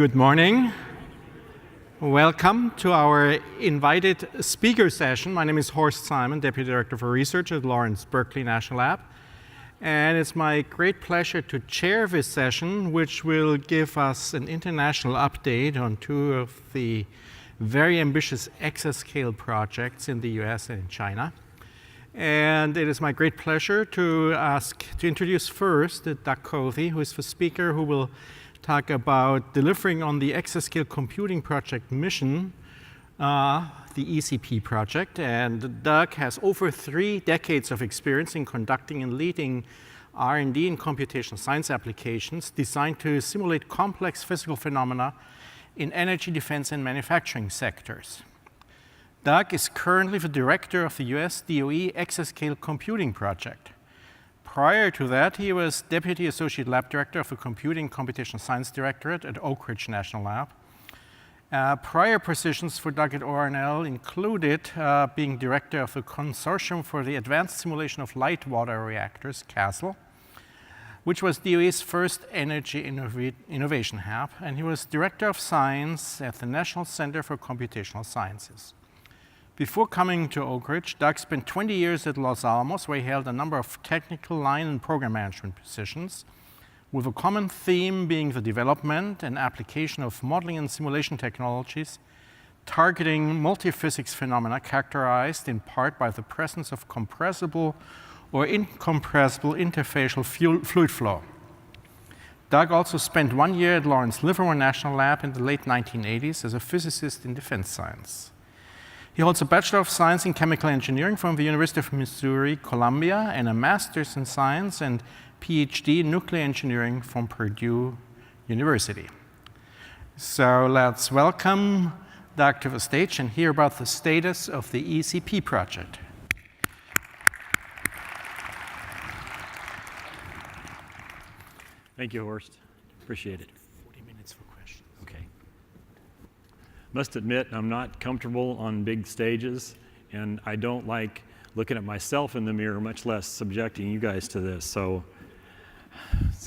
Good morning. Welcome to our invited speaker session. My name is Horst Simon, Deputy Director for Research at Lawrence Berkeley National Lab. And it's my great pleasure to chair this session, which will give us an international update on two of the very ambitious exascale projects in the US and in China. And it is my great pleasure to introduce first Doug Kothe, who is the speaker who will talk about delivering on the exascale computing project mission, the ECP project. And Doug has over 3 decades of experience in conducting and leading R&D in computational science applications designed to simulate complex physical phenomena in energy, defense, and manufacturing sectors. Doug is currently the director of the US DOE Exascale Computing Project. Prior to that, he was Deputy Associate Lab Director of the Computing Computational Science Directorate at Oak Ridge National Lab. Prior positions for Doug at ORNL included being Director of the Consortium for the Advanced Simulation of Light Water Reactors, CASL, which was DOE's first energy innovation hub, and he was Director of Science at the National Center for Computational Sciences. Before coming to Oak Ridge, Doug spent 20 years at Los Alamos, where he held a number of technical line and program management positions, with a common theme being the development and application of modeling and simulation technologies targeting multiphysics phenomena characterized in part by the presence of compressible or incompressible interfacial fluid flow. Doug also spent 1 year at Lawrence Livermore National Lab in the late 1980s as a physicist in defense science. He holds a Bachelor of Science in Chemical Engineering from the University of Missouri, Columbia, and a Master's in Science and PhD in Nuclear Engineering from Purdue University. So let's welcome Doug to the stage and hear about the status of the ECP project. Thank you, Horst. Appreciate it. 40 minutes for questions. Okay. Must admit, I'm not comfortable on big stages, and I don't like looking at myself in the mirror, much less subjecting you guys to this. So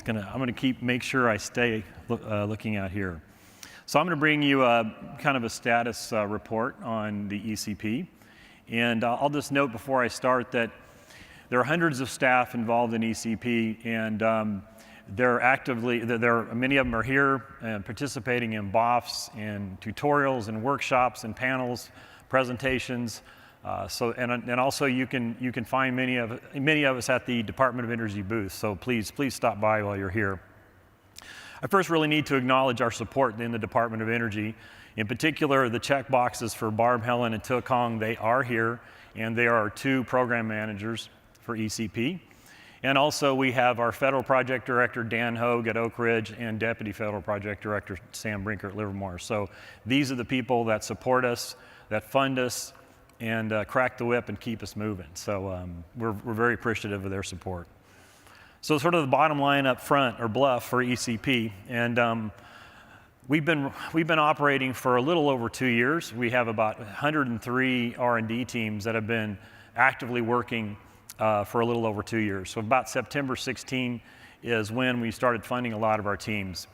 I'm going to make sure I stay looking out here. So I'm going to bring you kind of a status report on the ECP. And I'll just note before I start that there are hundreds of staff involved in ECP, and many of them are here and participating in BOFs and tutorials and workshops and panels, presentations. And also you can find many of us at the Department of Energy booth. So please stop by while you're here. I first really need to acknowledge our support in the Department of Energy. In particular, the check boxes for Barb, Helen, and Tukong, they are here, and they are our 2 program managers for ECP. And also we have our Federal Project Director, Dan Hogue at Oak Ridge, and Deputy Federal Project Director, Sam Brinker at Livermore. So these are the people that support us, that fund us, and crack the whip and keep us moving. So we're very appreciative of their support. So sort of the bottom line up front, or BLUF for ECP, and we've been operating for a little over 2 years. We have about 103 R&D teams that have been actively working for a little over 2 years. So about September 16 is when we started funding a lot of our teams.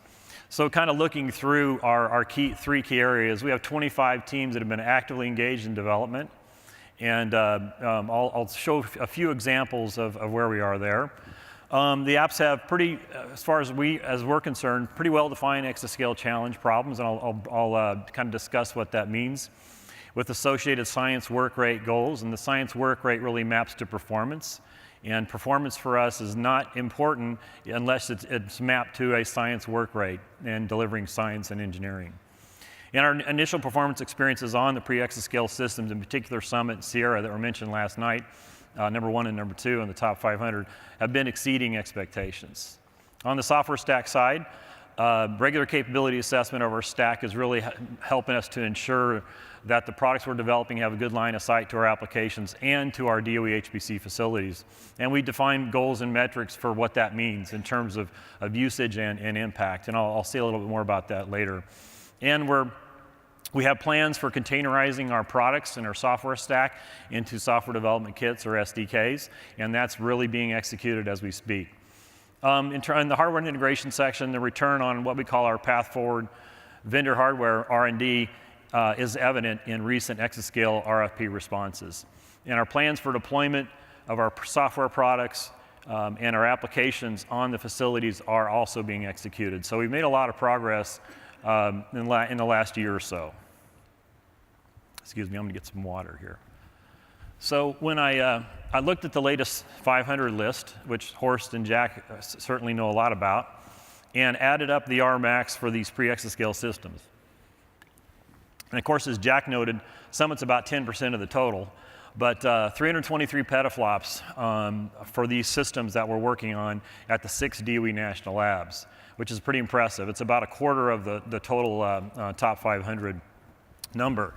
So kind of looking through our 3 key areas, we have 25 teams that have been actively engaged in development. And I'll show a few examples of where we are there. The apps have as far as we're concerned, pretty well-defined exascale challenge problems, and I'll kind of discuss what that means, with associated science work rate goals. And the science work rate really maps to performance. And performance for us is not important unless it's mapped to a science work rate and delivering science and engineering. And our initial performance experiences on the pre-exascale systems, in particular Summit and Sierra that were mentioned last night, number 1 and number 2 in the top 500, have been exceeding expectations. On the software stack side, regular capability assessment of our stack is really helping us to ensure that the products we're developing have a good line of sight to our applications and to our DOE HPC facilities. And we define goals and metrics for what that means in terms of usage and impact. And I'll say a little bit more about that later. And we have plans for containerizing our products and our software stack into software development kits, or SDKs, and that's really being executed as we speak. In the hardware integration section, the return on what we call our path forward vendor hardware R&D is evident in recent exascale RFP responses. And our plans for deployment of our software products and our applications on the facilities are also being executed. So we've made a lot of progress in the last year or so. Excuse me, I'm gonna get some water here. So when I looked at the latest 500 list, which Horst and Jack certainly know a lot about, and added up the AMREX for these pre-exascale systems. And of course, as Jack noted, Summit's about 10% of the total, but 323 petaflops for these systems that we're working on at the 6 DOE national labs, which is pretty impressive. It's about a quarter of the total top 500 number.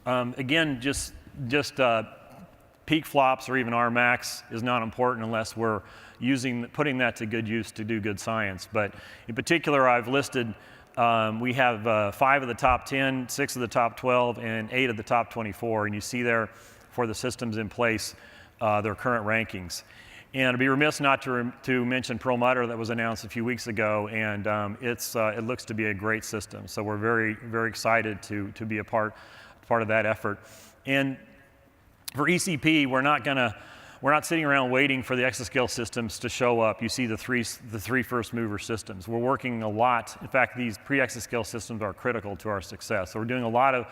Again, just peak flops or even AMREX is not important unless we're putting that to good use to do good science. But in particular, I've listed, we have 5 of the top 10, 6 of the top 12, and 8 of the top 24. And you see there for the systems in place, their current rankings. And I'd be remiss not to mention Perlmutter that was announced a few weeks ago, and it looks to be a great system. So we're very, very excited to be a part of that effort. And for ECP, we're not sitting around waiting for the exascale systems to show up. You see the three first mover systems. We're working a lot. In fact, these pre-exascale systems are critical to our success. So we're doing a lot of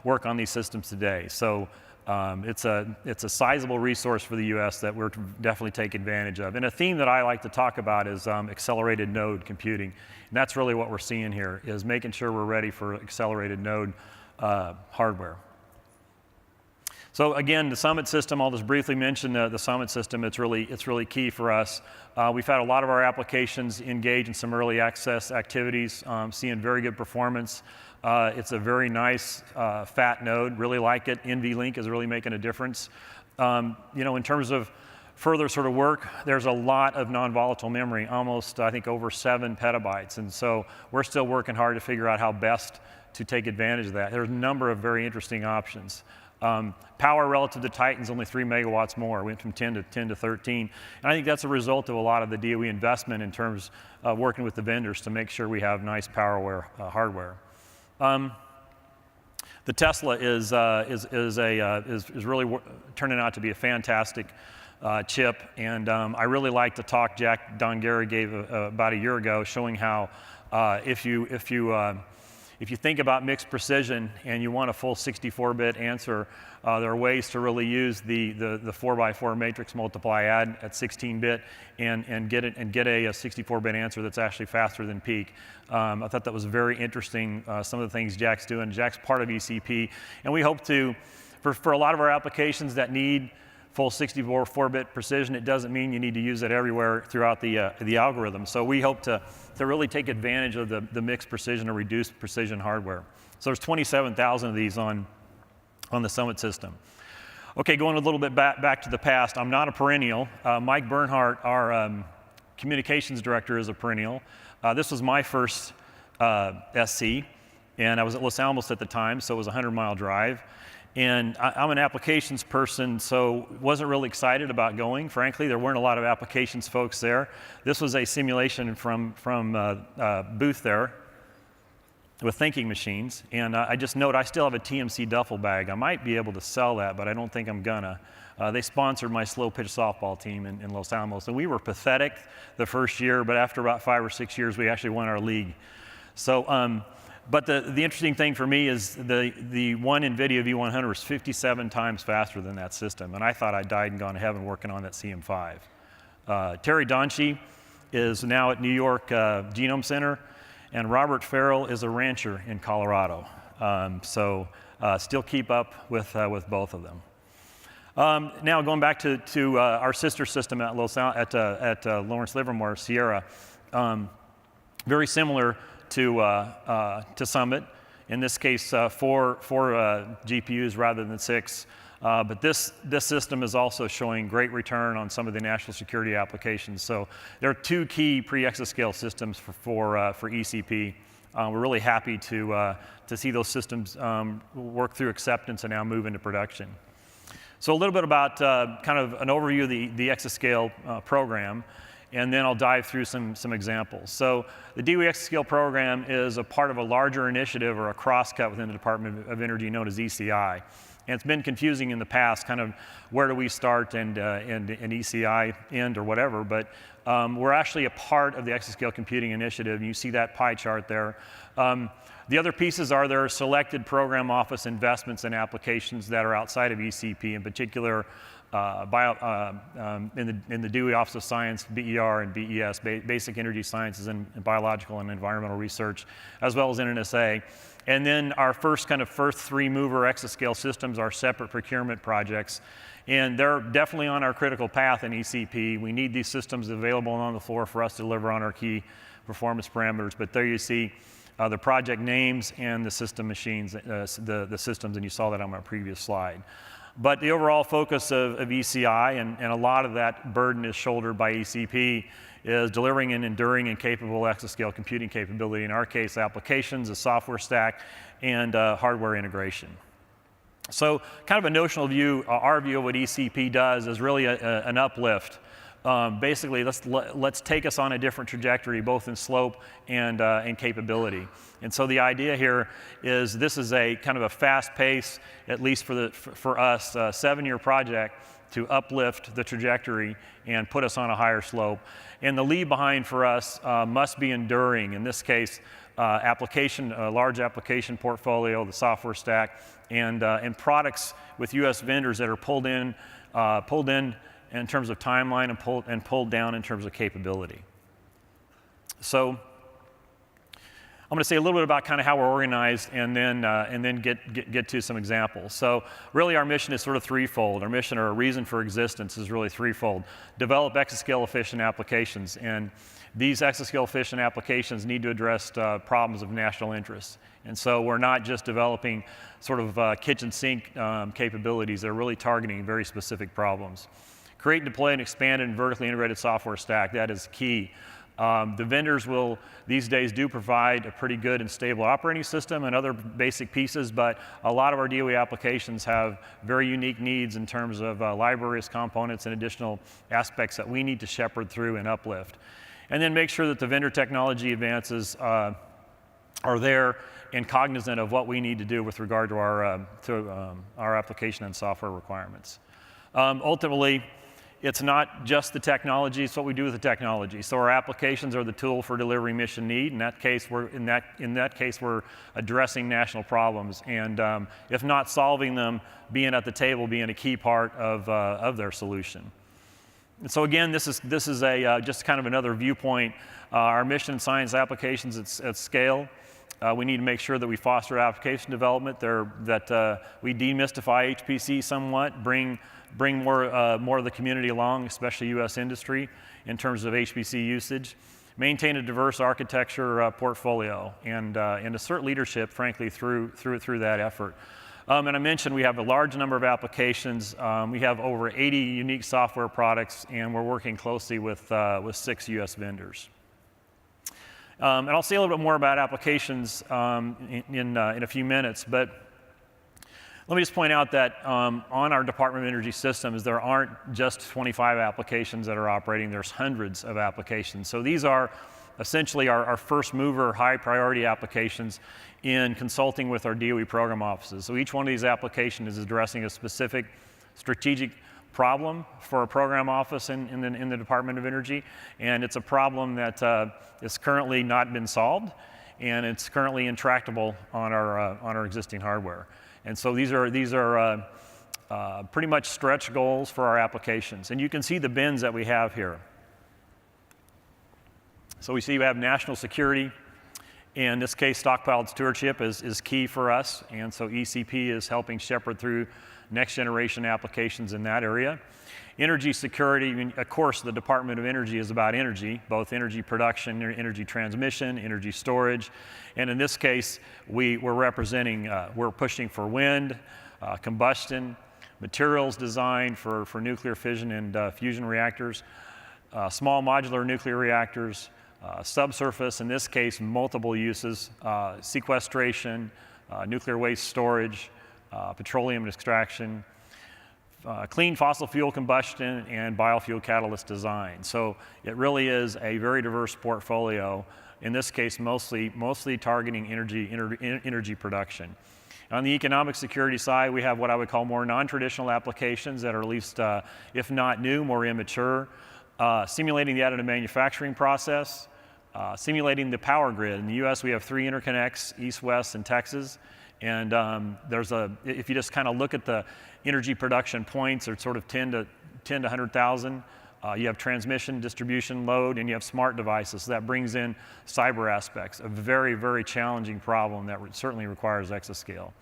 work on these systems today. So it's a sizable resource for the US that we're definitely take advantage of. And a theme that I like to talk about is accelerated node computing. And that's really what we're seeing here, is making sure we're ready for accelerated node hardware. So again, the Summit system, I'll just briefly mention the Summit system. It's really key for us. We've had a lot of our applications engage in some early access activities, seeing very good performance. It's a very nice, fat node, really like it. NVLink is really making a difference. You know, in terms of further sort of work, there's a lot of non-volatile memory, almost, I think, over 7 petabytes. And so we're still working hard to figure out how best to take advantage of that. There's a number of very interesting options. Power relative to Titan's only 3 megawatts more. We went from 10 to 13. And I think that's a result of a lot of the DOE investment in terms of working with the vendors to make sure we have nice power hardware. The Tesla is really turning out to be a fantastic chip. And I really like the talk Jack Don-Gary gave about a year ago, showing how if you think about mixed precision and you want a full 64-bit answer, there are ways to really use the 4x4 matrix multiply add at 16-bit and get a 64-bit answer that's actually faster than peak. I thought that was very interesting, some of the things Jack's doing. Jack's part of ECP, and we hope to, for a lot of our applications that need full 64-bit precision, it doesn't mean you need to use it everywhere throughout the algorithm. So we hope to really take advantage of the mixed precision or reduced precision hardware. So there's 27,000 of these on the Summit system. Okay, going a little bit back to the past, I'm not a perennial. Mike Bernhardt, our communications director, is a perennial. This was my first SC, and I was at Los Alamos at the time, so it was a 100-mile drive. And I'm an applications person, so wasn't really excited about going. Frankly, there weren't a lot of applications folks there. This was a simulation from booth there with thinking machines. And I just note I still have a TMC duffel bag. I might be able to sell that, but I don't think I'm gonna. They sponsored my slow pitch softball team in Los Alamos. And we were pathetic the first year, but after about 5 or 6 years, we actually won our league. So. But the interesting thing for me is the one NVIDIA V100 was 57 times faster than that system. And I thought I died and gone to heaven working on that CM5. Terry Donchie is now at New York Genome Center. And Robert Farrell is a rancher in Colorado. Still keep up with both of them. Now going back to our sister system at Lawrence Livermore, Sierra. Very similar to Summit. In this case, four GPUs rather than 6. But this system is also showing great return on some of the national security applications. So there are 2 key pre-exascale systems for ECP. We're really happy to see those systems work through acceptance and now move into production. So a little bit about kind of an overview of the Exascale program, and then I'll dive through some examples. So the DOE Exascale program is a part of a larger initiative or a crosscut within the Department of Energy known as ECI. And it's been confusing in the past, kind of where do we start and ECI end or whatever, but we're actually a part of the Exascale Computing Initiative, and you see that pie chart there. The other pieces are there are selected program office investments and applications that are outside of ECP, in particular in the DOE Office of Science, BER and BES, Basic Energy Sciences and Biological and Environmental Research, as well as NNSA. And then our first three mover exascale systems are separate procurement projects. And they're definitely on our critical path in ECP. We need these systems available and on the floor for us to deliver on our key performance parameters. But there you see the project names and the system machines, the systems, and you saw that on my previous slide. But the overall focus of ECI, and a lot of that burden is shouldered by ECP, is delivering an enduring and capable exascale computing capability, in our case applications, a software stack, and hardware integration. So kind of a notional view, our view of what ECP does is really an uplift. Basically, let's take us on a different trajectory, both in slope and capability. And so the idea here is this is a kind of a fast pace, at least for us, 7-year project to uplift the trajectory and put us on a higher slope. And the lead behind for us must be enduring. In this case, a large application portfolio, the software stack, and products with U.S. vendors that are pulled in in terms of timeline and pulled down in terms of capability. So I'm going to say a little bit about kind of how we're organized, and then get to some examples. So really, our mission is sort of threefold. Our mission, or a reason for existence, is really threefold: develop exascale efficient applications, and these exascale efficient applications need to address problems of national interest. And so we're not just developing sort of kitchen sink capabilities. They're really targeting very specific problems. Create, deploy, and expand a vertically integrated software stack. That is key. The vendors these days do provide a pretty good and stable operating system and other basic pieces, but a lot of our DOE applications have very unique needs in terms of libraries, components, and additional aspects that we need to shepherd through and uplift. And then make sure that the vendor technology advances are there and cognizant of what we need to do with regard to our application and software requirements. Ultimately, it's not just the technology, it's what we do with the technology. So our applications are the tool for delivering mission need. In that case, we're addressing national problems, and if not solving them, being at the table, being a key part of their solution. And so again, this is just kind of another viewpoint. Our mission in science applications at scale. We need to make sure that we foster application development, that we demystify HPC somewhat, bring more of the community along, especially U.S. industry, in terms of HPC usage. Maintain a diverse architecture portfolio, and assert leadership, frankly, through that effort. And I mentioned we have a large number of applications. We have over 80 unique software products, and we're working closely with 6 U.S. vendors. And I'll say a little bit more about applications in a few minutes, but let me just point out that on our Department of Energy systems, there aren't just 25 applications that are operating. There's hundreds of applications. So these are essentially our first mover, high priority applications in consulting with our DOE program offices. So each one of these applications is addressing a specific strategic problem for a program office in the Department of Energy, and it's a problem that is currently not been solved, and it's currently intractable on our existing hardware. And so these are pretty much stretch goals for our applications. And you can see the bins that we have here. So we see we have national security. In this case, stockpiled stewardship is key for us. And so ECP is helping shepherd through next generation applications in that area. Energy security, I mean, of course, the Department of Energy is about energy, both energy production, energy transmission, energy storage. And in this case, we're pushing for wind, combustion, materials design for nuclear fission and fusion reactors, small modular nuclear reactors, subsurface, in this case, multiple uses, sequestration, nuclear waste storage, petroleum extraction, clean fossil fuel combustion and biofuel catalyst design. So it really is a very diverse portfolio, in this case mostly targeting energy production. On the economic security side, we have what I would call more non-traditional applications that are at least, if not new, more immature. Simulating the additive manufacturing process, simulating the power grid. In the US, we have 3 interconnects, east, west, and Texas. And if you just kind of look at the energy production points, they're sort of 10 to 100,000. You have transmission, distribution, load, and you have smart devices. So that brings in cyber aspects, a very, very challenging problem that certainly requires exascale.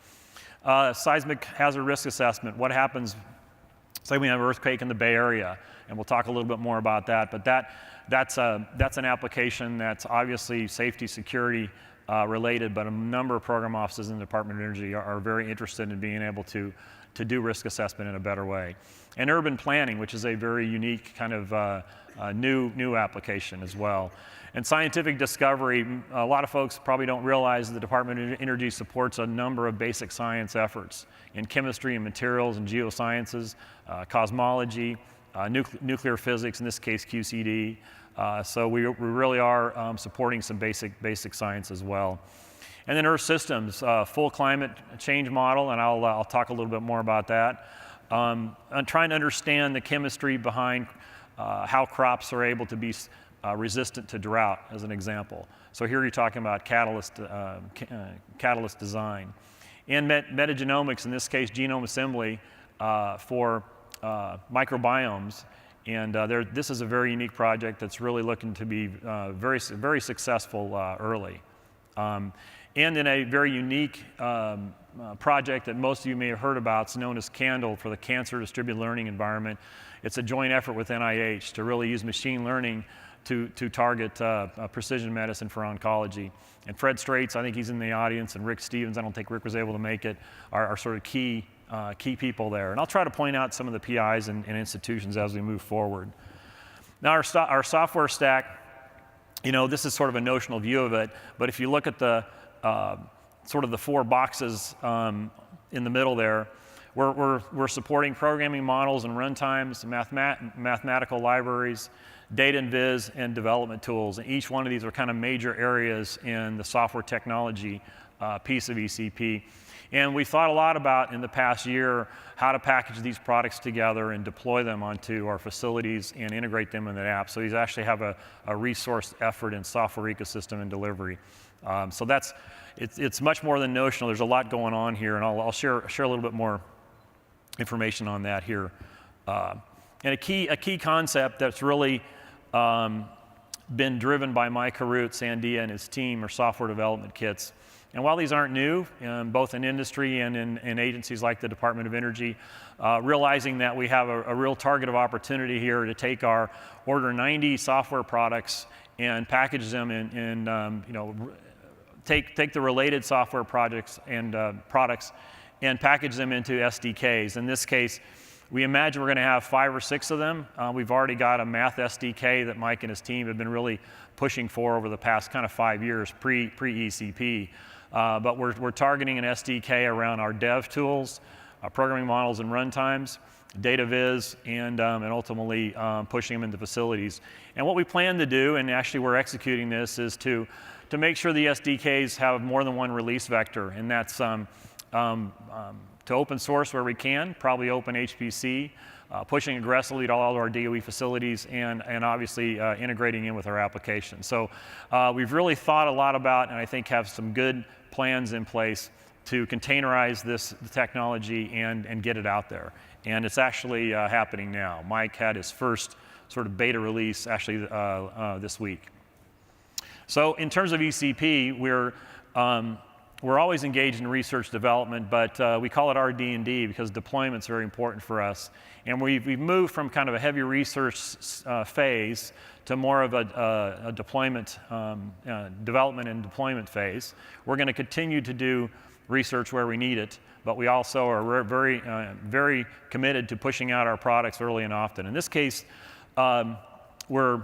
Seismic hazard risk assessment. What happens, say we have an earthquake in the Bay Area, and we'll talk a little bit more about that, but that's an application that's obviously safety, security related, but a number of program offices in the Department of Energy are very interested in being able to do risk assessment in a better way. And urban planning, which is a very unique kind of new application as well. And scientific discovery, a lot of folks probably don't realize the Department of Energy supports a number of basic science efforts in chemistry and materials and geosciences, cosmology, nuclear physics, in this case QCD. So we really are supporting some basic science as well. And then Earth Systems, full climate change model, and I'll talk a little bit more about that. I'm trying to understand the chemistry behind how crops are able to be resistant to drought, as an example. So here you're talking about catalyst design. And metagenomics, in this case genome assembly for microbiomes. And this is a very unique project that's really looking to be very successful early. And in a very unique project that most of you may have heard about, it's known as CANDLE, for the Cancer Distributed Learning Environment. It's a joint effort with NIH to really use machine learning to target precision medicine for oncology. And Fred Straits, I think he's in the audience, and Rick Stevens, I don't think Rick was able to make it, are sort of key people there. And I'll try to point out some of the PIs and institutions as we move forward. Now our software stack, you know, this is sort of a notional view of it, but if you look at the sort of the 4 boxes in the middle there, we're supporting programming models and runtimes, mathematical libraries, data and viz, and development tools. And each one of these are kind of major areas in the software technology piece of ECP. And we thought a lot about, in the past year, how to package these products together and deploy them onto our facilities and integrate them in the app. So these actually have a resourced effort in software ecosystem and delivery. So it's much more than notional. There's a lot going on here, and I'll share a little bit more information on that here. And a key concept that's really been driven by Mike Harut, Sandia, and his team are software development kits. And while these aren't new, both in industry and in agencies like the Department of Energy, realizing that we have a real target of opportunity here to take our Order 90 software products and package them in you know, take the related software projects and products and package them into SDKs. In this case, we imagine we're going to have 5 or 6 of them. We've already got a math SDK that Mike and his team have been really pushing for over the past kind of 5 years, pre-ECP. But we're targeting an SDK around our dev tools, programming models and runtimes, data viz, and ultimately pushing them into facilities. And what we plan to do, and actually we're executing this, is to make sure the SDKs have more than one release vector, and that's to open source where we can, probably open HPC, pushing aggressively to all of our DOE facilities, and obviously integrating in with our applications. So we've really thought a lot about, and I think have some good plans in place to containerize this technology and get it out there. And it's actually happening now. Mike had his first sort of beta release actually this week. So in terms of ECP, we're always engaged in research development, but we call it RD&D because deployment's very important for us. And we've moved from kind of a heavy research phase to more of a deployment, development and deployment phase. We're going to continue to do research where we need it, but we also are very committed to pushing out our products early and often. In this case, we're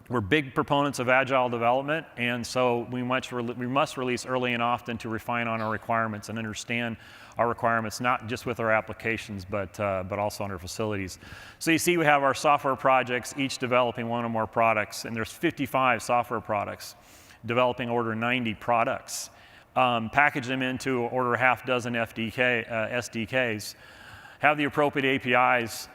We're big proponents of agile development, and so we must release early and often to refine on our requirements and understand our requirements, not just with our applications, but also on our facilities. So you see we have our software projects, each developing one or more products, and there's 55 software products, developing order 90 products. Package them into order half dozen SDKs, have the appropriate APIs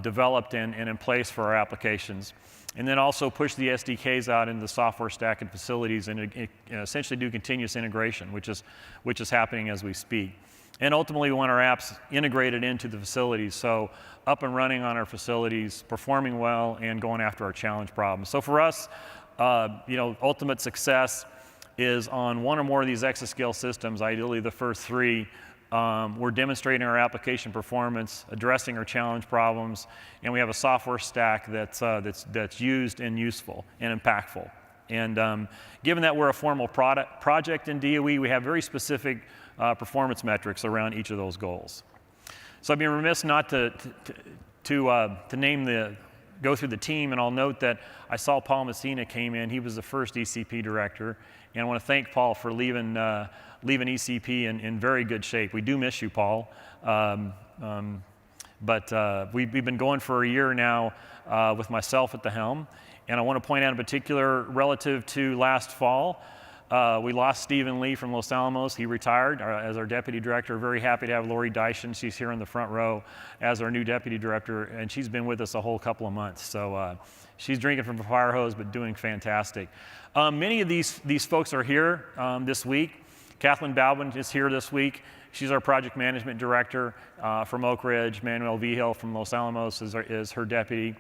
developed and in place for our applications, and then also push the SDKs out into the software stack and facilities and essentially do continuous integration, which is happening as we speak. And ultimately, we want our apps integrated into the facilities, so up and running on our facilities, performing well, and going after our challenge problems. So for us, ultimate success is on one or more of these exascale systems, ideally the first three. We're demonstrating our application performance, addressing our challenge problems, and we have a software stack that's used and useful and impactful. And given that we're a formal project in DOE, we have very specific performance metrics around each of those goals. So I'd be remiss not to go through the team, and I'll note that I saw Paul Messina came in. He was the first ECP director, and I want to thank Paul for leaving ECP in very good shape. We do miss you, Paul. But we've been going for a year now with myself at the helm. And I want to point out in particular, relative to last fall, we lost Stephen Lee from Los Alamos. He retired as our deputy director. Very happy to have Lori Dyson. She's here in the front row as our new deputy director, and she's been with us a whole couple of months. So she's drinking from a fire hose, but doing fantastic. Many of these folks are here this week. Kathleen Baldwin is here this week. She's our project management director from Oak Ridge. Manuel Vigil from Los Alamos is her deputy.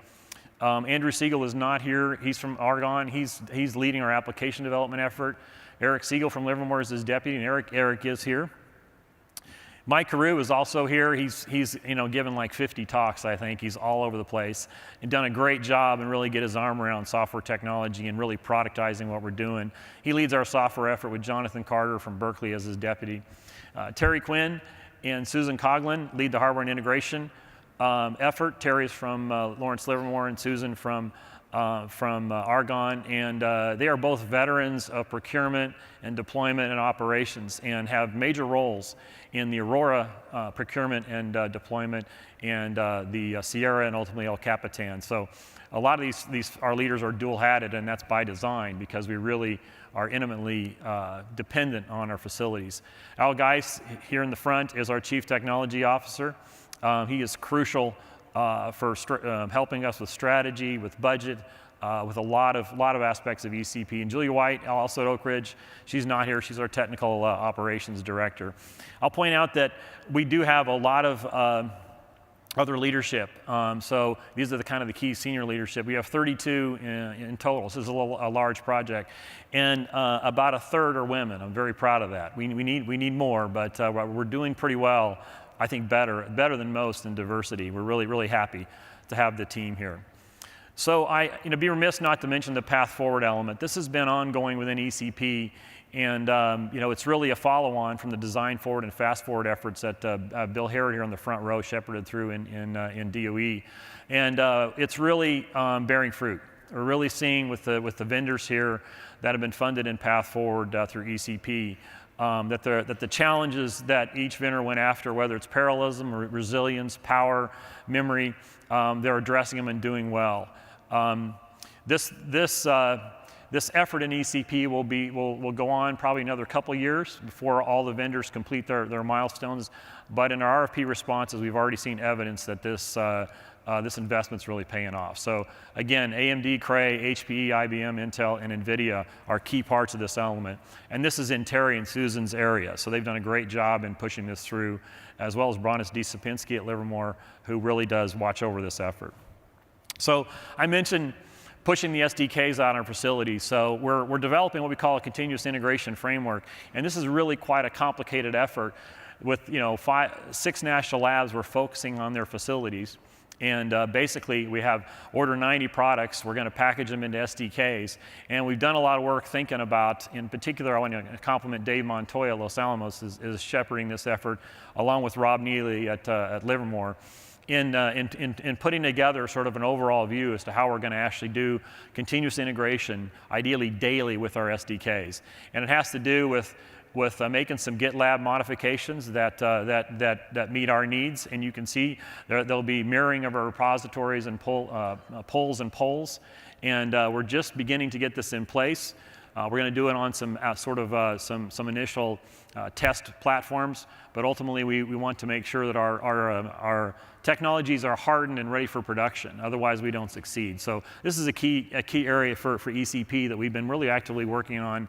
Andrew Siegel is not here. He's from Argonne. He's leading our application development effort. Eric Siegel from Livermore is his deputy, and Eric is here. Mike Carew is also here. He's given like 50 talks, I think. He's all over the place and done a great job and really get his arm around software technology and really productizing what we're doing. He leads our software effort with Jonathan Carter from Berkeley as his deputy. Terry Quinn and Susan Coughlin lead the hardware and integration effort. Terry's from Lawrence Livermore and Susan from Argonne, and they are both veterans of procurement and deployment and operations and have major roles in the Aurora procurement and deployment and the Sierra and ultimately El Capitan. So a lot of our leaders are dual-hatted, and that's by design because we really are intimately dependent on our facilities. Al Geis here in the front is our Chief Technology Officer. He is crucial for helping us with strategy, with budget, with a lot of aspects of ECP. And Julia White, also at Oak Ridge, she's not here. She's our technical operations director. I'll point out that we do have a lot of other leadership. So these are the key senior leadership. We have 32 in total. So this is a large project, and about a third are women. I'm very proud of that. We need more, but we're doing pretty well. I think better than most in diversity. We're really happy to have the team here. So be remiss not to mention the path forward element. This has been ongoing within ECP, and it's really a follow-on from the design forward and fast forward efforts that Bill Harrod here on the front row shepherded through in DOE, and it's really bearing fruit. We're really seeing with the vendors here that have been funded in path forward through ECP. That the challenges that each vendor went after, whether it's parallelism, or resilience, power, memory, they're addressing them and doing well. This effort in ECP will go on probably another couple years before all the vendors complete their milestones. But in our RFP responses, we've already seen evidence that this investment's really paying off. So again, AMD, Cray, HPE, IBM, Intel, and NVIDIA are key parts of this element. And this is in Terry and Susan's area. So they've done a great job in pushing this through, as well as Bronis D. Sapinski at Livermore, who really does watch over this effort. So I mentioned pushing the SDKs out in our facilities. So we're developing what we call a continuous integration framework. And this is really quite a complicated effort. With 6 national labs, we're focusing on their facilities. And basically, we have order 90 products. We're going to package them into SDKs. And we've done a lot of work thinking about, in particular, I want to compliment Dave Montoya at Los Alamos is shepherding this effort, along with Rob Neely at Livermore. in putting together sort of an overall view as to how we're going to actually do continuous integration, ideally daily, with our SDKs. And it has to do with making some GitLab modifications that meet our needs. And you can see there'll be mirroring of our repositories and pulls and polls. And we're just beginning to get this in place. We're going to do it on some some initial test platforms, but ultimately we want to make sure that our technologies are hardened and ready for production. Otherwise, we don't succeed. So this is a key area for ECP that we've been really actively working on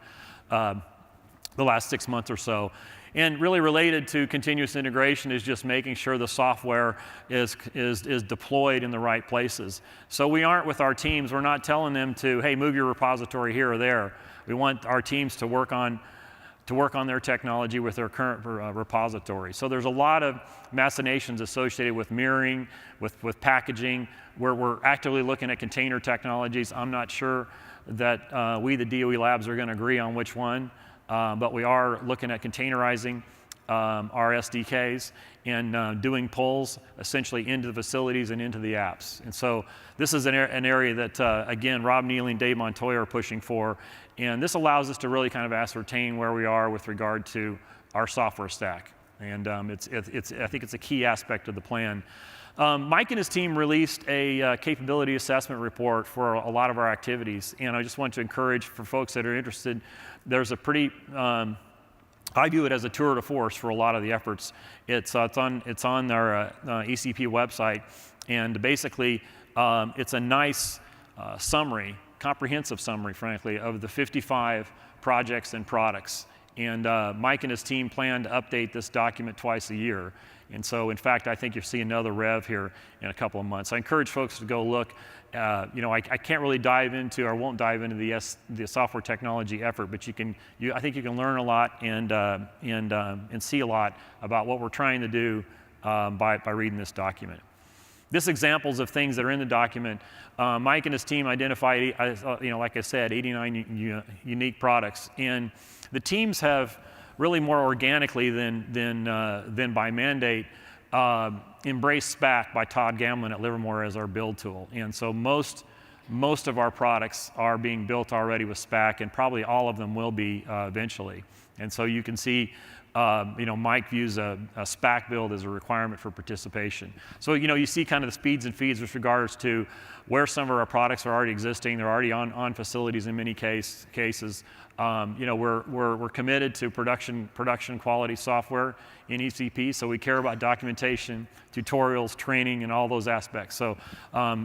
the last 6 months or so. And really related to continuous integration is just making sure the software is deployed in the right places. So we aren't, with our teams, we're not telling them to, hey, move your repository here or there. We want our teams to work on their technology with their current repository. So there's a lot of machinations associated with mirroring, with packaging, where we're actively looking at container technologies. I'm not sure that we, the DOE labs, are going to agree on which one. But we are looking at containerizing our SDKs and doing pulls essentially into the facilities and into the apps. And so this is an area that, again, Rob Neely and Dave Montoya are pushing for. And this allows us to really kind of ascertain where we are with regard to our software stack. And I think it's a key aspect of the plan. Mike and his team released a capability assessment report for a lot of our activities. And I just want to encourage, for folks that are interested, there's a pretty, I view it as a tour de force for a lot of the efforts. It's on our ECP website. And basically, it's a nice summary, comprehensive summary, frankly, of the 55 projects and products. And Mike and his team plan to update this document twice a year. And so, in fact, I think you'll see another rev here in a couple of months. I encourage folks to go look. I can't really dive into, or won't dive into the software technology effort, but I think you can learn a lot and see a lot about what we're trying to do by reading this document. This examples of things that are in the document. Mike and his team identified, like I said, 89 unique products, and the teams have really more organically than by mandate embraced Spack by Todd Gamlin at Livermore as our build tool. And so most of our products are being built already with Spack, and probably all of them will be eventually. And so you can see, Mike views a Spack build as a requirement for participation. So you see kind of the speeds and feeds with regards to where some of our products are already existing. They're already on facilities in many cases. We're committed to production quality software in ECP, so we care about documentation, tutorials, training, and all those aspects. So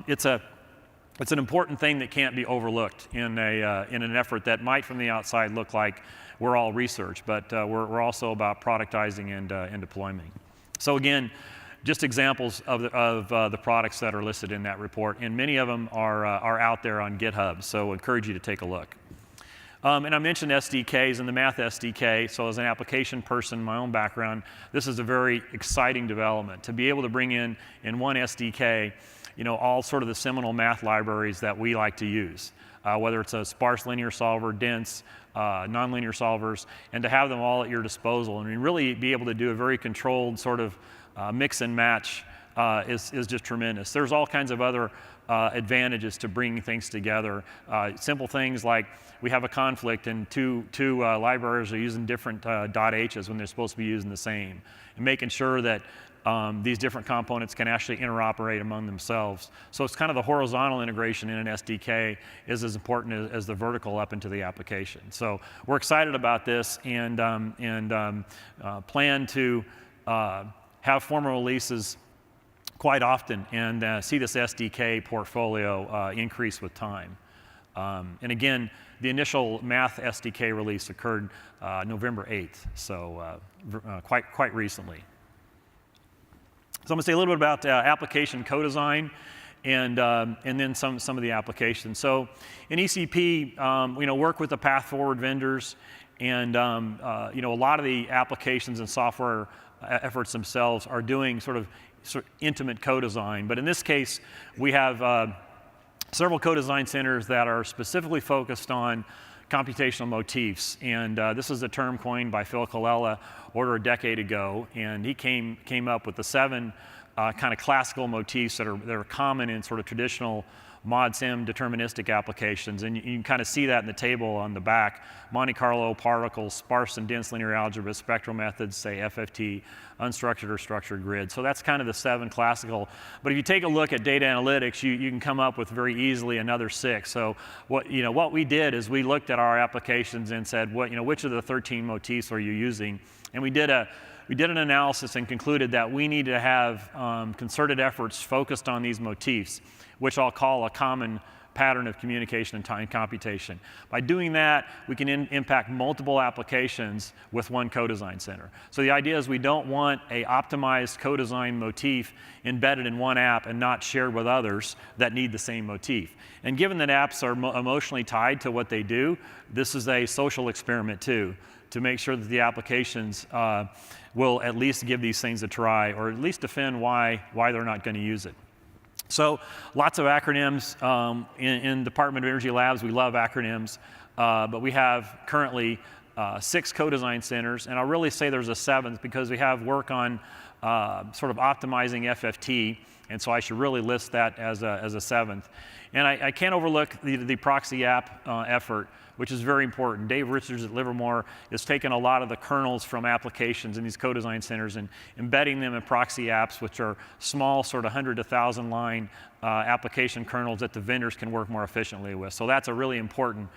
it's an important thing that can't be overlooked in an effort that might from the outside look like we're all research, but we're also about productizing and deployment. So again, just examples of the products that are listed in that report, and many of them are out there on GitHub, so I encourage you to take a look. And I mentioned SDKs and the Math SDK, so as an application person, my own background, this is a very exciting development. To be able to bring in one SDK, all sort of the seminal math libraries that we like to use, whether it's a sparse linear solver, dense, nonlinear solvers, and to have them all at your disposal, and really be able to do a very controlled sort of mix and match is just tremendous. There's all kinds of other advantages to bringing things together. Simple things like we have a conflict and two libraries are using different .h's when they're supposed to be using the same, and making sure that these different components can actually interoperate among themselves. So it's kind of the horizontal integration in an SDK is as important as the vertical up into the application. So we're excited about this and plan to have formal releases quite often and see this SDK portfolio increase with time. And again, the initial Math SDK release occurred November 8th, so quite recently. So I'm going to say a little bit about application co-design and then some of the applications. So in ECP, work with the path forward vendors, and a lot of the applications and software efforts themselves are doing sort of intimate co-design. But in this case, we have several co-design centers that are specifically focused on computational motifs, and this is a term coined by Phil Colella over a decade ago, and he came up with the 7 kind of classical motifs that are common in sort of traditional mod-sim deterministic applications, and you can kind of see that in the table on the back. Monte Carlo, particles, sparse and dense linear algebra, spectral methods, say FFT, unstructured or structured grid. So that's kind of the 7 classical. But if you take a look at data analytics, you can come up with very easily another 6. So what we did is we looked at our applications and said, which of the 13 motifs are you using? And we did an analysis and concluded that we need to have concerted efforts focused on these motifs, which I'll call a common pattern of communication and time computation. By doing that, we can impact multiple applications with one co-design center. So the idea is we don't want an optimized co-design motif embedded in one app and not shared with others that need the same motif. And given that apps are emotionally tied to what they do, this is a social experiment too, to make sure that the applications will at least give these things a try, or at least defend why they're not going to use it. So lots of acronyms in Department of Energy Labs. We love acronyms, but we have currently 6 co-design centers, and I'll really say there's a 7th because we have work on sort of optimizing FFT, and so I should really list that as a 7th. And I can't overlook the proxy app effort, which is very important. Dave Richards at Livermore is taking a lot of the kernels from applications in these co-design centers and embedding them in proxy apps, which are small, sort of 100 to 1,000 line application kernels that the vendors can work more efficiently with. So that's a really important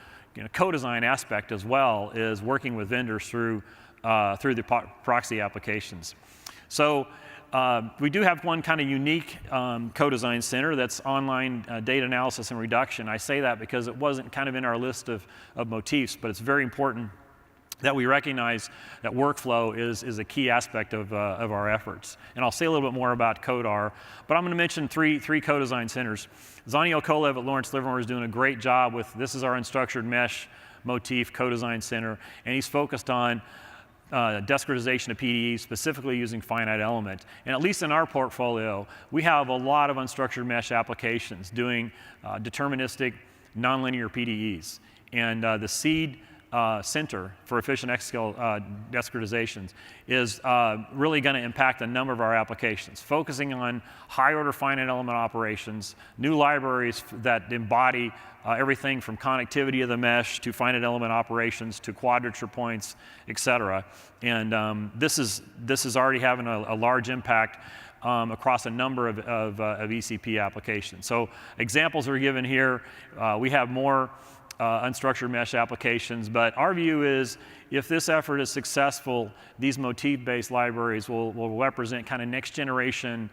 co-design aspect as well, is working with vendors through the proxy applications. So we do have one kind of unique co-design center that's online data analysis and reduction. I say that because it wasn't kind of in our list of motifs, but it's very important that we recognize that workflow is a key aspect of our efforts. And I'll say a little bit more about CODAR, but I'm going to mention three co-design centers. Zanio Kothe at Lawrence Livermore is doing a great job with, this is our unstructured mesh motif co-design center, and he's focused on discretization of PDEs, specifically using finite element. And at least in our portfolio, we have a lot of unstructured mesh applications doing deterministic nonlinear PDEs. And the CEED Center for Efficient Exascale Discretizations is really going to impact a number of our applications, focusing on high-order finite element operations, new libraries that embody everything from connectivity of the mesh to finite element operations to quadrature points, et cetera. And this is already having a large impact across a number of ECP applications. So examples are given here. We have more unstructured mesh applications, but our view is if this effort is successful, these motif-based libraries will represent kind of next generation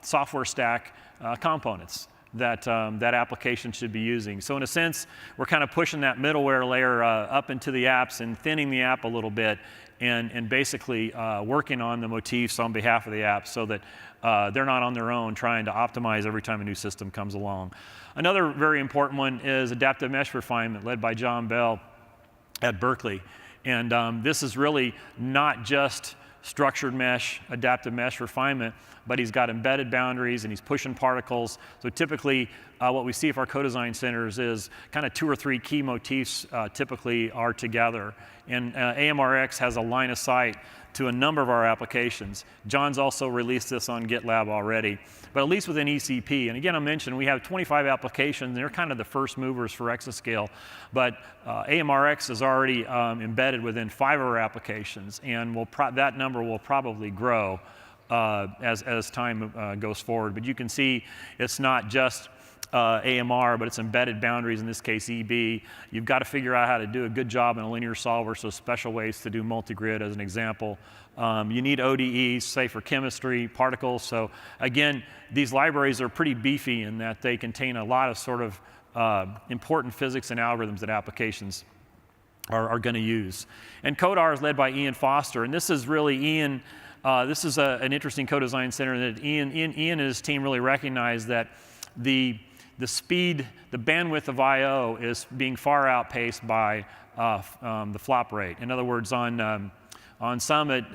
software stack components that that application should be using. So in a sense, we're kind of pushing that middleware layer up into the apps and thinning the app a little bit, and basically working on the motifs on behalf of the app so that they're not on their own trying to optimize every time a new system comes along. Another very important one is adaptive mesh refinement, led by John Bell at Berkeley. And this is really not just structured mesh, adaptive mesh refinement, but he's got embedded boundaries and he's pushing particles. So typically, what we see at our co-design centers is kind of 2 or 3 key motifs typically are together. And AMREX has a line of sight to a number of our applications. John's also released this on GitLab already, but at least within ECP. And again, I mentioned we have 25 applications. They're kind of the first movers for exascale, but AMREX is already embedded within 5 of our applications, and that number will probably grow as time goes forward. But you can see it's not just AMR, but it's embedded boundaries, in this case EB. You've got to figure out how to do a good job in a linear solver, so special ways to do multi-grid as an example. You need ODEs, say for chemistry, particles. So again, these libraries are pretty beefy in that they contain a lot of sort of important physics and algorithms that applications are going to use. And CODAR is led by Ian Foster, and this is really Ian. This is an interesting co-design center that Ian and his team really recognize that the speed, the bandwidth of I/O is being far outpaced by the flop rate. In other words, on Summit,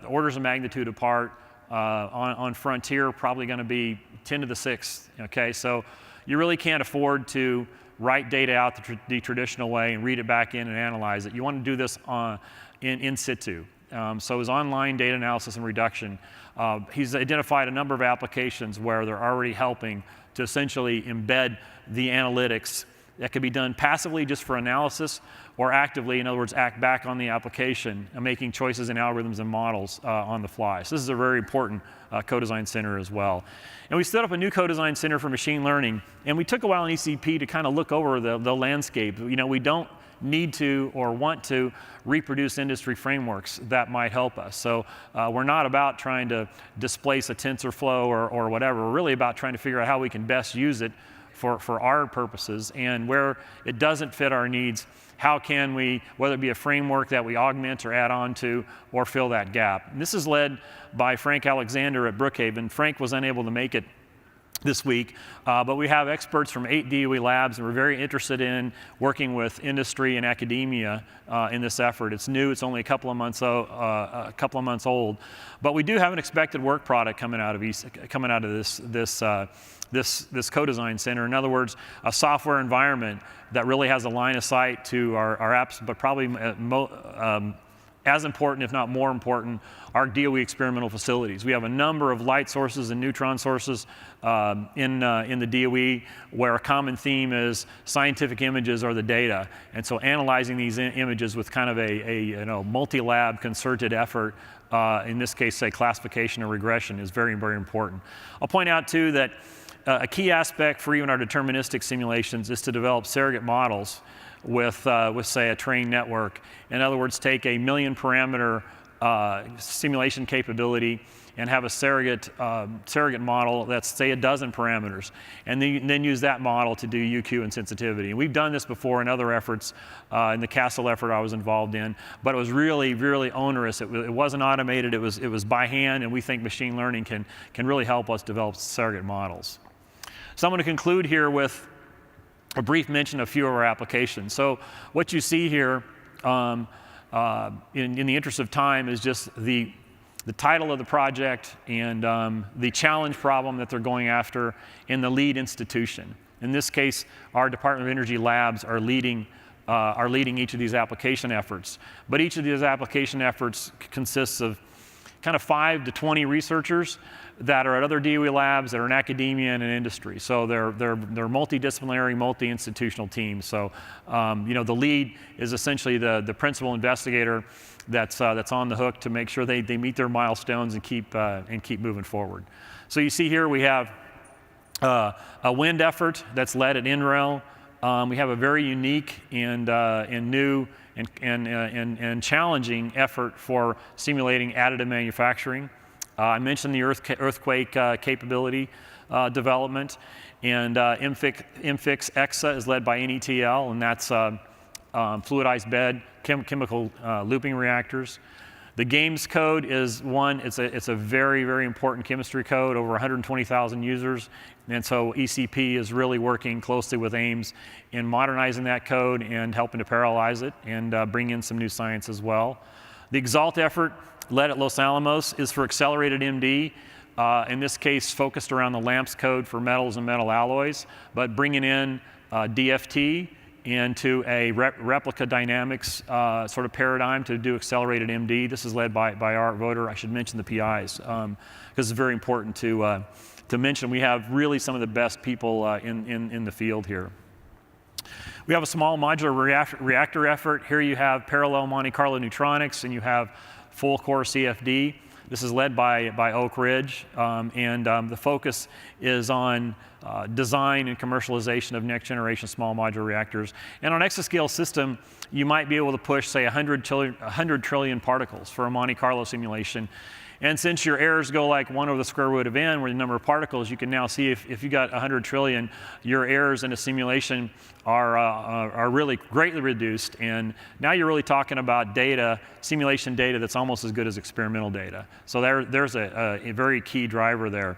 orders of magnitude apart. On Frontier, probably going to be 10 to the 6th. Okay, so you really can't afford to write data out the traditional way and read it back in and analyze it. You want to do this in situ. So his online data analysis and reduction. He's identified a number of applications where they're already helping to essentially embed the analytics that could be done passively just for analysis, or actively, in other words, act back on the application and making choices in algorithms and models on the fly. So this is a very important co-design center as well. And we set up a new co-design center for machine learning, and we took a while in ECP to kind of look over the landscape. You know, we don't need to or want to reproduce industry frameworks that might help us. So we're not about trying to displace a TensorFlow or whatever. We're really about trying to figure out how we can best use it for our purposes, and where it doesn't fit our needs, how can we, whether it be a framework that we augment or add on to, or fill that gap. And this is led by Frank Alexander at Brookhaven. Frank was unable to make it this week, but we have experts from 8 DOE labs, and we're very interested in working with industry and academia in this effort. It's new, it's only a couple of months old, but we do have an expected work product coming out of this co-design center. In other words, a software environment that really has a line of sight to our apps, but probably as important, if not more important, our DOE experimental facilities. We have a number of light sources and neutron sources in the DOE, where a common theme is scientific images are the data. And so analyzing these images with kind of a multi-lab concerted effort, in this case, say classification or regression, is very, very important. I'll point out too that a key aspect for even our deterministic simulations is to develop surrogate models with say, a trained network. In other words, take a 1,000,000 parameter simulation capability and have a surrogate model that's, say, 12 parameters, and then use that model to do UQ and sensitivity. And we've done this before in other efforts, in the Castle effort I was involved in, but it was really, really onerous. It wasn't automated, it was by hand, and we think machine learning can really help us develop surrogate models. So I'm going to conclude here with a brief mention of a few of our applications. So what you see here, in the interest of time, is just the title of the project and the challenge problem that they're going after in the lead institution. In this case, our Department of Energy labs are leading each of these application efforts. But each of these application efforts consists of kind of 5 to 20 researchers that are at other DOE labs, that are in academia and in industry. So they're multidisciplinary, multi-institutional teams. So the lead is essentially the principal investigator that's on the hook to make sure they meet their milestones and keep moving forward. So you see here we have a wind effort that's led at NREL. We have a very unique and new and challenging effort for simulating additive manufacturing. I mentioned the earthquake capability development, and MFIX EXA is led by NETL, and that's fluidized bed chemical looping reactors. The games code is one. It's a very, very important chemistry code, over 120,000 users, and so ECP is really working closely with AIMS in modernizing that code and helping to parallelize it and bring in some new science as well. The EXALT effort, led at Los Alamos, is for accelerated MD, in this case focused around the LAMPS code for metals and metal alloys, but bringing in DFT into a replica dynamics sort of paradigm to do accelerated MD. This is led by Art Voter. I should mention the PIs, because it's very important to mention we have really some of the best people in the field here. We have a small modular reactor effort. Here you have parallel Monte Carlo neutronics, and you have full core CFD. This is led by Oak Ridge, and the focus is on design and commercialization of next generation small modular reactors. And on exascale system, you might be able to push, say, 100 trillion particles for a Monte Carlo simulation. And since your errors go like 1 over the square root of n, where the number of particles, you can now see if you got 100 trillion, your errors in a simulation are really greatly reduced. And now you're really talking about data, simulation data that's almost as good as experimental data. So there's a very key driver there.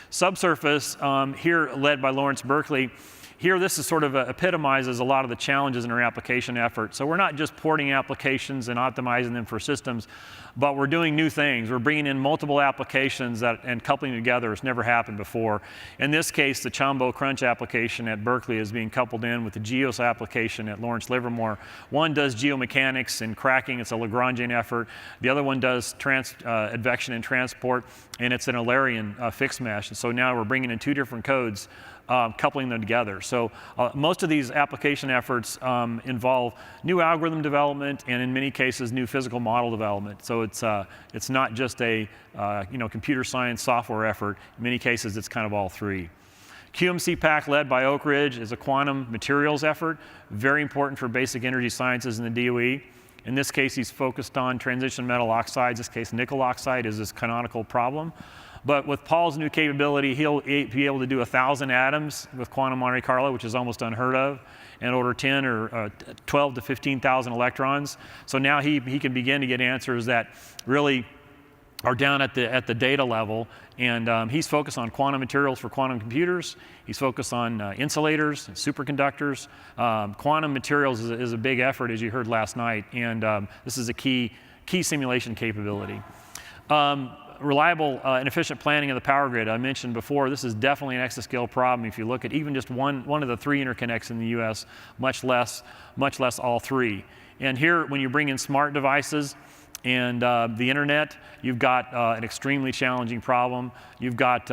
Subsurface, here led by Lawrence Berkeley, Here, this is sort of epitomizes a lot of the challenges in our application effort. So we're not just porting applications and optimizing them for systems, but we're doing new things. We're bringing in multiple applications and coupling together. It's never happened before. In this case, the Chombo Crunch application at Berkeley is being coupled in with the GEOS application at Lawrence Livermore. One does geomechanics and cracking. It's a Lagrangian effort. The other one does advection and transport, and it's an Eulerian fixed mesh. And so now we're bringing in two different codes, coupling them together. So most of these application efforts involve new algorithm development and in many cases new physical model development. So it's not just a computer science software effort. In many cases it's kind of all three. QMC Pack, led by Oak Ridge, is a quantum materials effort, very important for basic energy sciences in the DOE. In this case, he's focused on transition metal oxides. In this case, nickel oxide is his canonical problem. But with Paul's new capability, he'll be able to do 1,000 atoms with quantum Monte Carlo, which is almost unheard of, and order 10 or 12 to 15,000 electrons. So now he can begin to get answers that really are down at the data level. And he's focused on quantum materials for quantum computers. He's focused on insulators, superconductors. Quantum materials is a big effort, as you heard last night. And this is a key simulation capability. Reliable and efficient planning of the power grid. I mentioned before, this is definitely an exascale problem. If you look at even just one of the three interconnects in the US, much less all three. And here, when you bring in smart devices and the internet, you've got an extremely challenging problem. You've got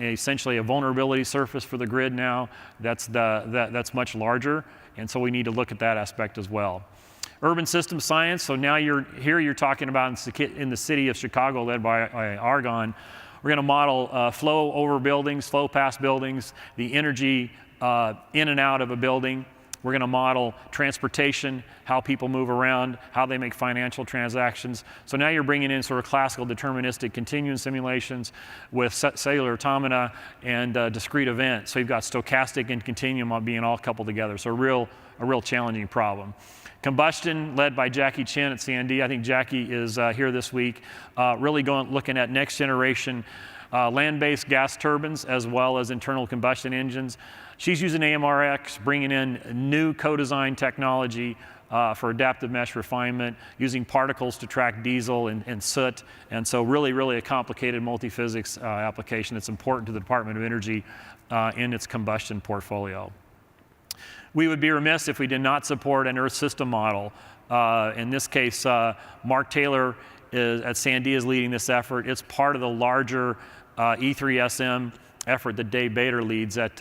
essentially a vulnerability surface for the grid now that's much larger. And so we need to look at that aspect as well. Urban system science, so now you're talking about in the city of Chicago, led by Argonne. We're going to model flow over buildings, flow past buildings, the energy in and out of a building. We're going to model transportation, how people move around, how they make financial transactions. So now you're bringing in sort of classical deterministic continuum simulations with cellular automata and discrete events. So you've got stochastic and continuum being all coupled together. So a real challenging problem. Combustion, led by Jackie Chen at CND. I think Jackie is here this week, really looking at next generation land-based gas turbines as well as internal combustion engines. She's using AMREX, bringing in new co-design technology for adaptive mesh refinement, using particles to track diesel and soot. And so really a complicated multi-physics application that's important to the Department of Energy in its combustion portfolio. We would be remiss if we did not support an Earth system model. In this case, Mark Taylor at SAND is leading this effort. It's part of the larger E3SM effort that Dave Bader leads at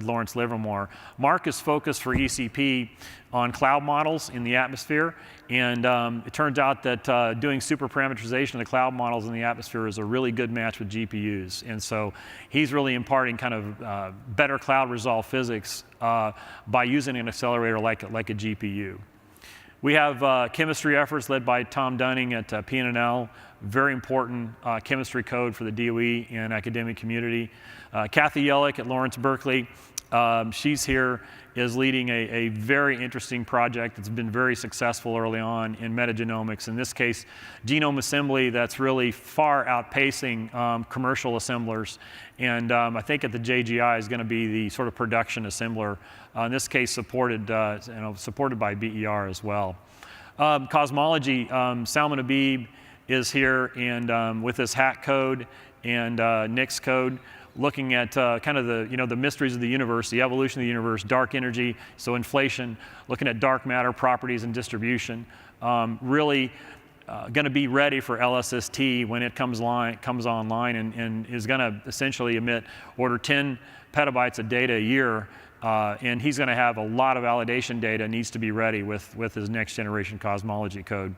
Lawrence Livermore. Mark is focused for ECP on cloud models in the atmosphere, and it turns out that doing superparameterization of the cloud models in the atmosphere is a really good match with GPUs. And so he's really imparting kind of better cloud resolve physics by using an accelerator like a GPU. We have chemistry efforts led by Tom Dunning at PNNL, very important chemistry code for the DOE and academic community. Kothe Yellick at Lawrence Berkeley, she's here, is leading a very interesting project that's been very successful early on in metagenomics. In this case, genome assembly that's really far outpacing commercial assemblers. And I think at the JGI is going to be the sort of production assembler. In this case, supported by BER as well. Cosmology, Salman Habib is here, and with this hack code and Nix code, looking at kind of the mysteries of the universe, the evolution of the universe, dark energy, so inflation, looking at dark matter properties and distribution. Really going to be ready for LSST when it comes online and is going to essentially emit order 10 petabytes of data a year. And he's going to have a lot of validation data, needs to be ready with his next generation cosmology code.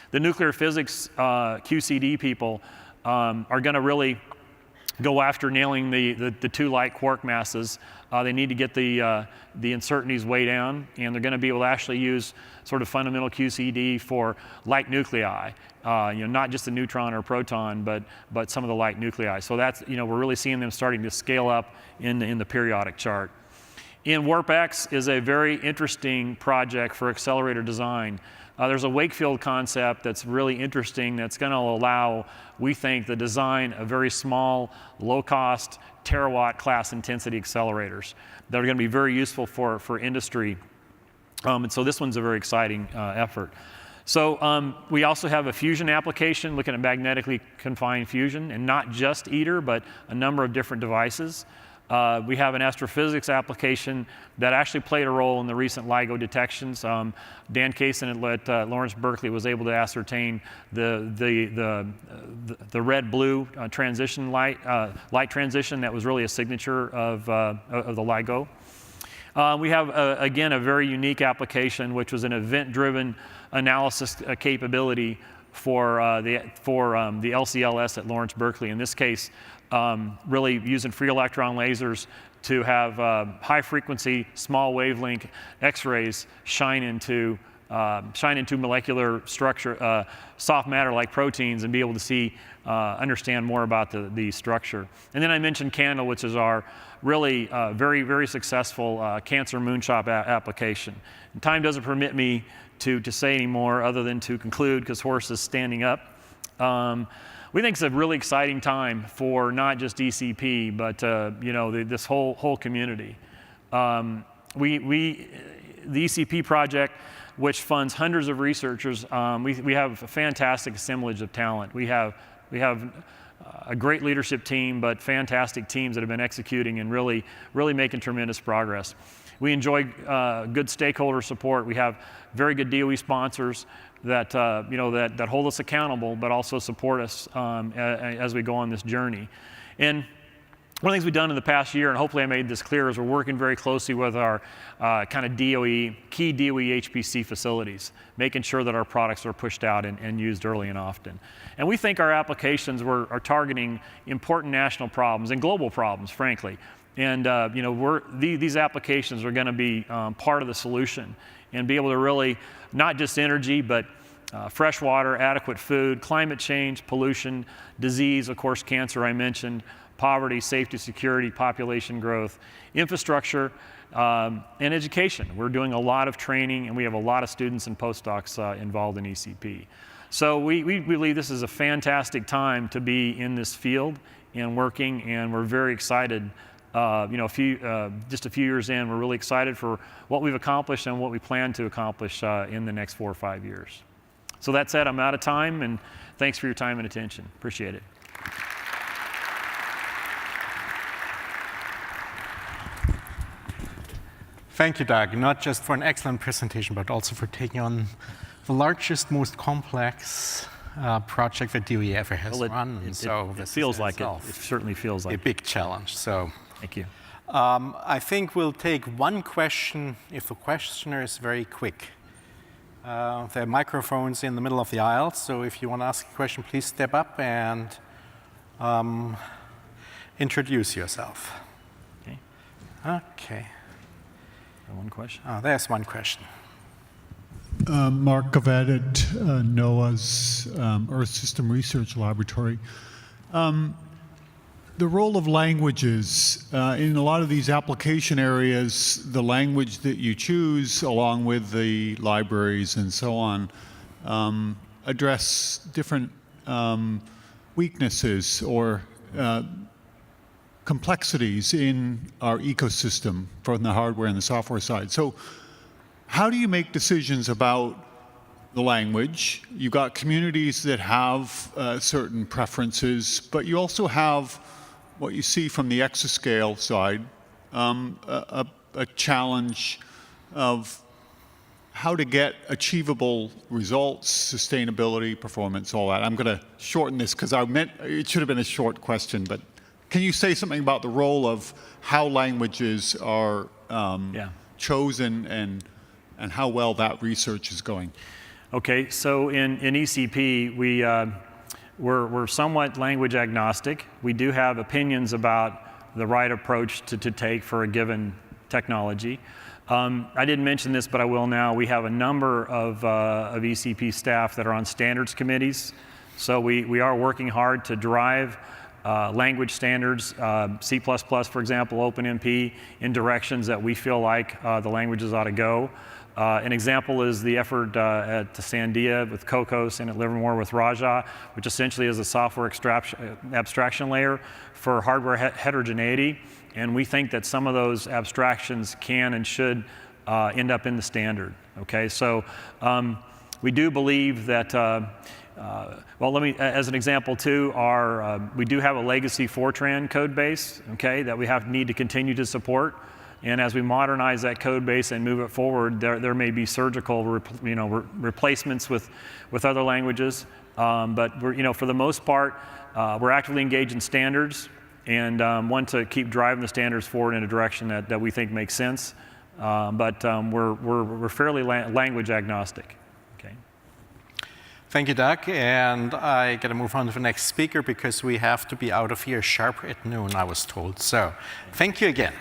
The nuclear physics QCD people are going to really go after nailing the two light quark masses. They need to get the uncertainties way down, and they're going to be able to actually use sort of fundamental QCD for light nuclei. Not just a neutron or a proton, but some of the light nuclei. So that's, we're really seeing them starting to scale up in the periodic chart. And WarpX is a very interesting project for accelerator design. There's a Wakefield concept that's really interesting that's going to allow, we think, the design of very small, low-cost, terawatt class intensity accelerators that are going to be very useful for industry. And so this one's a very exciting effort. So we also have a fusion application looking at magnetically confined fusion, and not just ITER, but a number of different devices. We have an astrophysics application that actually played a role in the recent LIGO detections. Dan Kaysen at Lawrence Berkeley was able to ascertain the red-blue transition light transition that was really a signature of the LIGO. We have, again, a very unique application, which was an event-driven analysis capability for the LCLS at Lawrence Berkeley. In this case, really using free electron lasers to have high-frequency, small wavelength X-rays shine into molecular structure, soft matter like proteins, and be able to see, understand more about the structure. And then I mentioned CANDLE, which is our really very, very successful cancer moonshot application. And time doesn't permit me to say any more other than to conclude, because Horst is standing up. We think it's a really exciting time for not just ECP, but this whole community. The ECP project, which funds hundreds of researchers, we have a fantastic assemblage of talent. We have a great leadership team, but fantastic teams that have been executing and really making tremendous progress. We enjoy good stakeholder support. We have very good DOE sponsors that that hold us accountable, but also support us as we go on this journey. And one of the things we've done in the past year, and hopefully I made this clear, is we're working very closely with our kind of key DOE HPC facilities, making sure that our products are pushed out and used early and often. And we think our applications are targeting important national problems and global problems, frankly. And these applications are going to be part of the solution and be able to really, not just energy, but fresh water, adequate food, climate change, pollution, disease, of course, cancer I mentioned, poverty, safety, security, population growth, infrastructure, and education. We're doing a lot of training, and we have a lot of students and postdocs involved in ECP. So we believe this is a fantastic time to be in this field and working, and we're very excited. Just a few years in, we're really excited for what we've accomplished and what we plan to accomplish in the next 4 or 5 years. So that said, I'm out of time, and thanks for your time and attention. Appreciate it. Thank you, Doug, not just for an excellent presentation, but also for taking on the largest, most complex project that DOE ever has run. It feels like it. It certainly feels like a big challenge. So thank you. I think we'll take one question if the questioner is very quick. There are microphones in the middle of the aisle, so if you want to ask a question, please step up and introduce yourself. Okay. Okay. One question. Oh, there's one question. Mark Kothe at NOAA's Earth System Research Laboratory. The role of languages in a lot of these application areas, the language that you choose along with the libraries and so on address different weaknesses or complexities in our ecosystem from the hardware and the software side. So how do you make decisions about the language? You've got communities that have certain preferences, but you also have what you see from the exascale side, a challenge of how to get achievable results, sustainability, performance, all that. I'm going to shorten this because it should have been a short question, but can you say something about the role of how languages are chosen and how well that research is going? Okay, so in ECP, we're somewhat language agnostic. We do have opinions about the right approach to take for a given technology. I didn't mention this, but I will now. We have a number of ECP staff that are on standards committees. So we are working hard to drive language standards, C++, for example, OpenMP, in directions that we feel like the languages ought to go. An example is the effort at Sandia with Kothe and at Livermore with Raja, which essentially is a software abstraction layer for hardware heterogeneity. And we think that some of those abstractions can and should end up in the standard. Okay, so we do believe that, well, let me, as an example too, we do have a legacy Fortran code base, okay, that we need to continue to support. And as we modernize that code base and move it forward, there may be surgical, replacements with other languages. But we're, for the most part, we're actively engaged in standards and want to keep driving the standards forward in a direction that we think makes sense. But we're fairly language agnostic. Okay. Thank you, Doug. And I got to move on to the next speaker because we have to be out of here sharp at noon, I was told. So thank you again.